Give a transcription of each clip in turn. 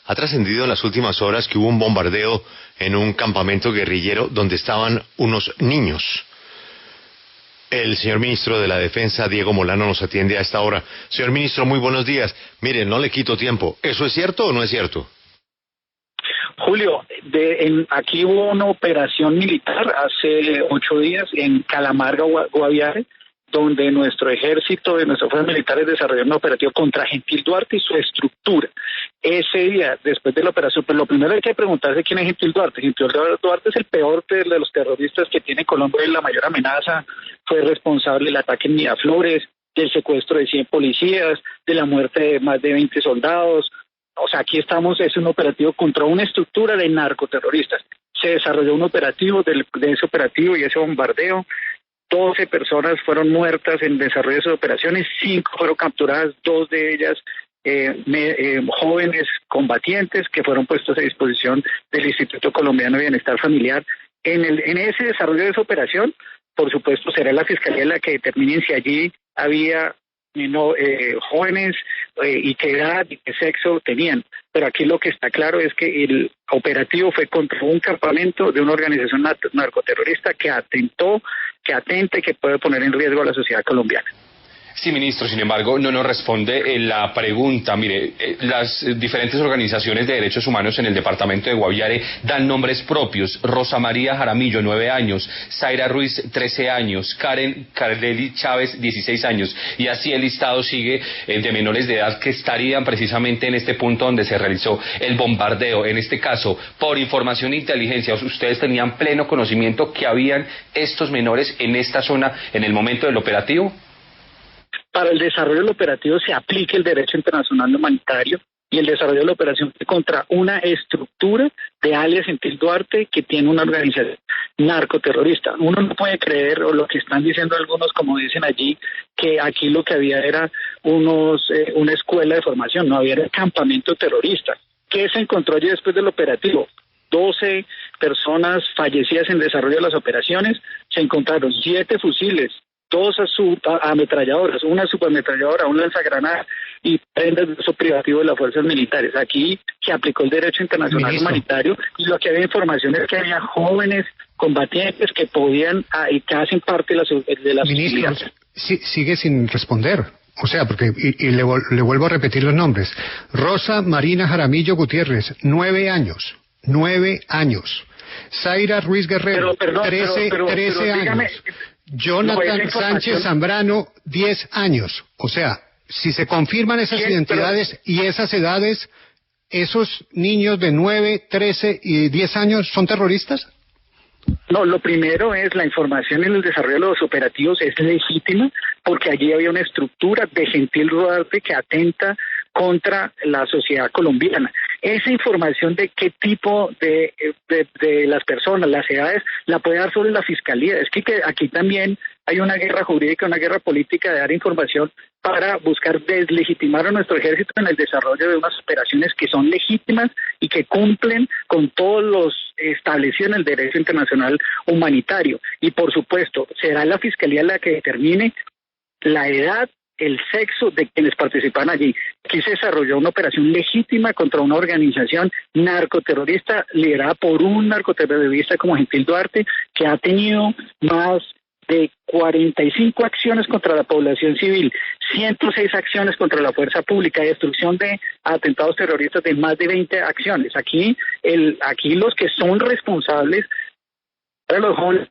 Ha trascendido en las últimas horas que hubo un bombardeo en un campamento guerrillero donde estaban unos niños. El señor ministro de la Defensa, Diego Molano, nos atiende a esta hora. Señor ministro, muy buenos días. Mire, no le quito tiempo. ¿Eso es cierto o no es cierto? Julio, aquí hubo una operación militar hace 8 días en Calamarga, Guaviare, donde nuestro ejército y nuestras fuerzas militares desarrollaron un operativo contra Gentil Duarte y su estructura. Ese día, después de la operación, pues lo primero hay que preguntarse quién es Gentil Duarte. Gentil Duarte es el peor de los terroristas que tiene Colombia y la mayor amenaza. Fue responsable del ataque en Miraflores, del secuestro de 100 policías, de la muerte de más de 20 soldados. O sea, aquí estamos, es un operativo contra una estructura de narcoterroristas. Se desarrolló un operativo de ese operativo y ese bombardeo. 12 personas fueron muertas en el desarrollo de esas operaciones, 5 fueron capturadas, 2 de ellas jóvenes combatientes que fueron puestos a disposición del Instituto Colombiano de Bienestar Familiar. En ese desarrollo de esa operación, por supuesto, será la Fiscalía la que determine si allí había jóvenes y qué edad y qué sexo tenían. Pero aquí lo que está claro es que el operativo fue contra un campamento de una organización narcoterrorista que atenta y que puede poner en riesgo a la sociedad colombiana. Sí, ministro, sin embargo, no nos responde la pregunta. Mire, las diferentes organizaciones de derechos humanos en el departamento de Guaviare dan nombres propios. Rosa María Jaramillo, 9 años, Zaira Ruiz, 13 años, Karen Cardelli Chávez, 16 años, y así el listado sigue de menores de edad que estarían precisamente en este punto donde se realizó el bombardeo. En este caso, por información de inteligencia, ¿ustedes tenían pleno conocimiento que habían estos menores en esta zona en el momento del operativo? Para el desarrollo del operativo se aplica el derecho internacional humanitario y el desarrollo de la operación contra una estructura de alias Gentil Duarte que tiene una organización narcoterrorista. Uno no puede creer, o lo que están diciendo algunos, como dicen allí, que aquí lo que había era una escuela de formación, no había el campamento terrorista. ¿Qué se encontró allí después del operativo? 12 personas fallecidas en el desarrollo de las operaciones, se encontraron 7 fusiles, 2 ametralladoras, una subametralladora, un lanzagranadas y prendas de uso privativo de las fuerzas militares. Aquí se aplicó el derecho internacional humanitario y lo que había información es que había jóvenes combatientes que podían y que hacen parte de las Ministro, sigue sin responder. O sea, porque le vuelvo a repetir los nombres. Rosa Marina Jaramillo Gutiérrez, 9 años. 9 años. Zaira Ruiz Guerrero, 13 años. Dígame, Jonathan Sánchez Zambrano, 10 años. O sea, si se confirman esas identidades y esas edades, ¿esos niños de 9, 13 y 10 años son terroristas? No, lo primero es la información en el desarrollo de los operativos es legítima porque allí había una estructura de Gentil Duarte que atenta contra la sociedad colombiana. Esa información de qué tipo de las personas, las edades, la puede dar solo la Fiscalía. Es que aquí también hay una guerra jurídica, una guerra política de dar información para buscar deslegitimar a nuestro ejército en el desarrollo de unas operaciones que son legítimas y que cumplen con todos los establecidos en el derecho internacional humanitario. Y por supuesto, será la Fiscalía la que determine la edad, el sexo de quienes participan allí. Aquí se desarrolló una operación legítima contra una organización narcoterrorista liderada por un narcoterrorista como Gentil Duarte, que ha tenido más de 45 acciones contra la población civil, 106 acciones contra la fuerza pública, destrucción de atentados terroristas de más de 20 acciones. Aquí los que son responsables de los jóvenes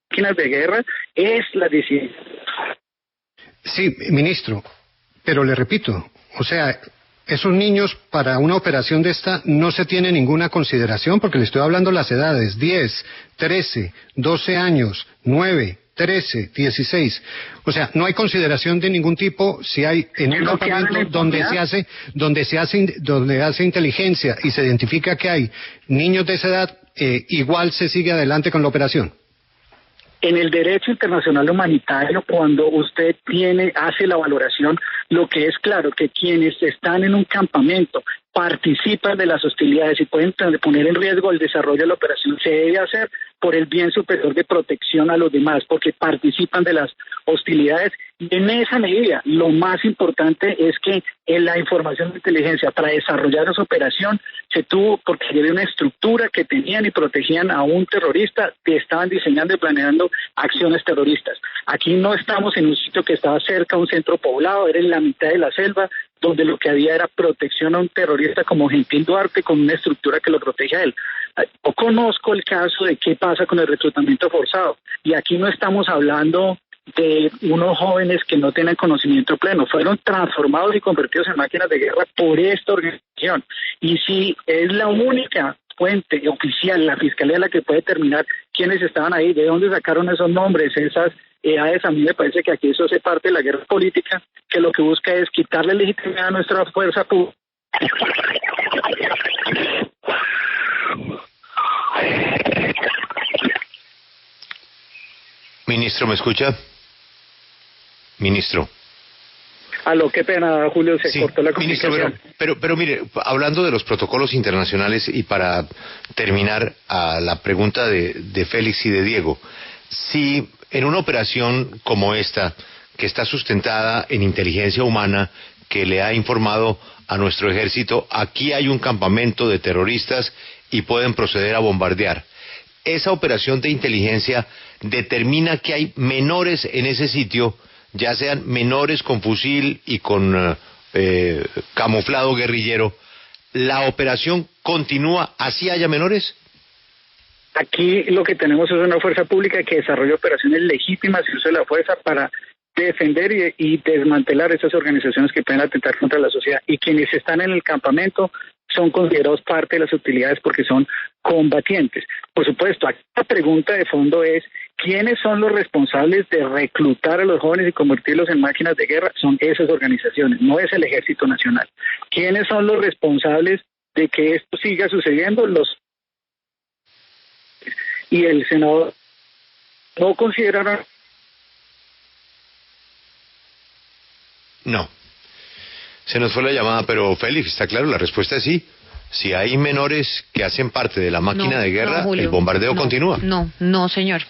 máquinas de guerra es la disidencia. Sí, ministro, pero le repito, o sea, esos niños para una operación de esta no se tiene ninguna consideración porque le estoy hablando las edades, 10, 13, 12 años, 9, 13, 16. O sea, no hay consideración de ningún tipo si hay en un campamento donde hace inteligencia y se identifica que hay niños de esa edad, igual se sigue adelante con la operación. En el derecho internacional humanitario, cuando usted hace la valoración, lo que es claro que quienes están en un campamento participan de las hostilidades y pueden poner en riesgo el desarrollo de la operación, se debe hacer por el bien superior de protección a los demás, porque participan de las hostilidades. Y en esa medida, lo más importante es que en la información de inteligencia para desarrollar esa operación se tuvo, porque había una estructura que tenían y protegían a un terrorista que estaban diseñando y planeando acciones terroristas. Aquí no estamos en un sitio que estaba cerca a un centro poblado, era en la mitad de la selva, donde lo que había era protección a un terrorista como Gentil Duarte con una estructura que lo protege a él. Yo conozco el caso de qué pasa con el reclutamiento forzado, y aquí no estamos hablando de unos jóvenes que no tienen conocimiento pleno, fueron transformados y convertidos en máquinas de guerra por esta organización. Y si es la única fuente oficial, la Fiscalía, la que puede determinar quiénes estaban ahí, de dónde sacaron esos nombres, esas edades, a mí me parece que aquí eso hace parte de la guerra política, que lo que busca es quitarle legitimidad a nuestra fuerza pública. Ministro, ¿me escucha? Ministro. Aló, qué pena, Julio, se cortó la comunicación. Ministro, pero mire, hablando de los protocolos internacionales y para terminar a la pregunta de Félix y de Diego, si en una operación como esta, que está sustentada en inteligencia humana, que le ha informado a nuestro ejército, aquí hay un campamento de terroristas y pueden proceder a bombardear, esa operación de inteligencia determina que hay menores en ese sitio, ya sean menores con fusil y con camuflado guerrillero, ¿la operación continúa así haya menores? Aquí lo que tenemos es una fuerza pública que desarrolla operaciones legítimas y usa la fuerza para defender y desmantelar esas organizaciones que pueden atentar contra la sociedad, y quienes están en el campamento son considerados parte de las utilidades porque son combatientes. Por supuesto, aquí la pregunta de fondo es ¿quiénes son los responsables de reclutar a los jóvenes y convertirlos en máquinas de guerra? Son esas organizaciones, no es el Ejército Nacional. ¿Quiénes son los responsables de que esto siga sucediendo? Y el Senado no consideraron. No. Se nos fue la llamada, pero Félix, está claro, la respuesta es sí. Si hay menores que hacen parte de la máquina de guerra, Julio, el bombardeo continúa. No, señor.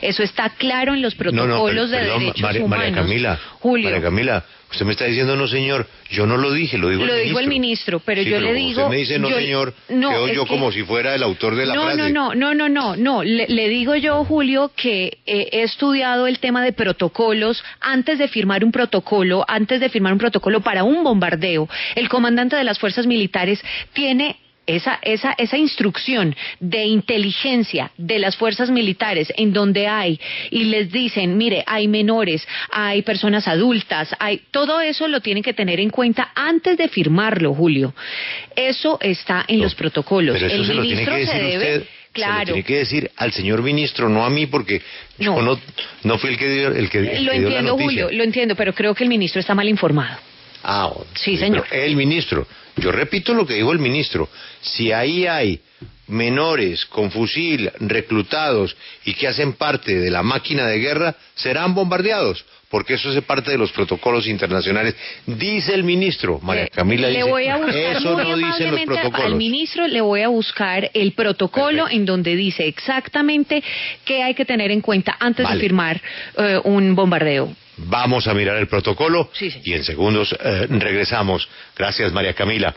Eso está claro en los protocolos de derechos humanos. María Camila, usted me está diciendo no, señor. Yo no lo dije, lo dijo el ministro. Lo dijo el ministro, pero sí, yo le digo... Usted me dice no, señor, quedo yo como si fuera el autor de la frase. No. Le digo yo, Julio, que he estudiado el tema de protocolos antes de firmar un protocolo para un bombardeo. El comandante de las fuerzas militares tiene esa instrucción de inteligencia de las fuerzas militares en donde hay y les dicen, mire, hay menores, hay personas adultas, todo eso lo tienen que tener en cuenta antes de firmarlo, Julio. Eso está en los protocolos. Pero eso el ministro se debe... Usted. Claro. Se lo tiene que decir al señor ministro, no a mí, porque yo no fui el que dio Lo entiendo, Julio, lo entiendo, pero creo que el ministro está mal informado. Sí, señor. El ministro, yo repito lo que dijo el ministro, si ahí hay menores con fusil reclutados y que hacen parte de la máquina de guerra, serán bombardeados, porque eso hace parte de los protocolos internacionales, dice el ministro. María Camila dice, eso no dicen los protocolos. Al ministro le voy a buscar el protocolo en donde dice exactamente qué hay que tener en cuenta antes de firmar un bombardeo. Vamos a mirar el protocolo sí. Y en segundos regresamos. Gracias, María Camila.